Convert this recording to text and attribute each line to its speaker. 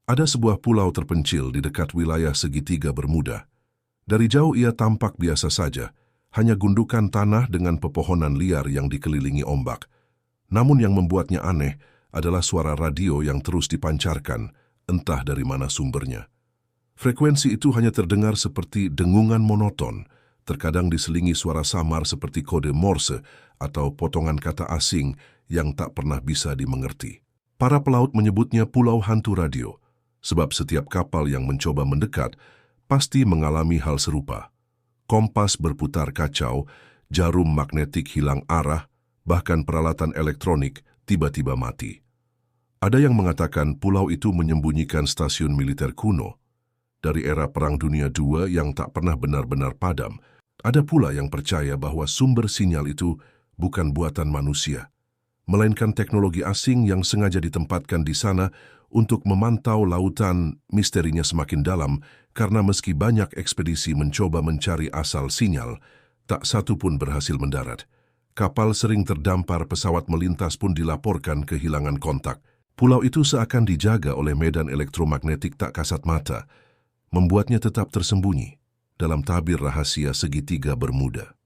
Speaker 1: Ada sebuah pulau terpencil di dekat wilayah segitiga Bermuda. Dari jauh ia tampak biasa saja, hanya gundukan tanah dengan pepohonan liar yang dikelilingi ombak. Namun yang membuatnya aneh adalah suara radio yang terus dipancarkan, entah dari mana sumbernya. Frekuensi itu hanya terdengar seperti dengungan monoton, terkadang diselingi suara samar seperti kode Morse atau potongan kata asing yang tak pernah bisa dimengerti. Para pelaut menyebutnya Pulau Hantu Radio, sebab setiap kapal yang mencoba mendekat pasti mengalami hal serupa. Kompas berputar kacau, jarum magnetik hilang arah, bahkan peralatan elektronik tiba-tiba mati. Ada yang mengatakan pulau itu menyembunyikan stasiun militer kuno dari era Perang Dunia II yang tak pernah benar-benar padam. Ada pula yang percaya bahwa sumber sinyal itu bukan buatan manusia, melainkan teknologi asing yang sengaja ditempatkan di sana untuk memantau lautan. Misterinya semakin dalam karena meski banyak ekspedisi mencoba mencari asal sinyal, tak satu pun berhasil mendarat. Kapal sering terdampar, pesawat melintas pun dilaporkan kehilangan kontak. Pulau itu seakan dijaga oleh medan elektromagnetik tak kasat mata, membuatnya tetap tersembunyi dalam tabir rahasia segitiga Bermuda.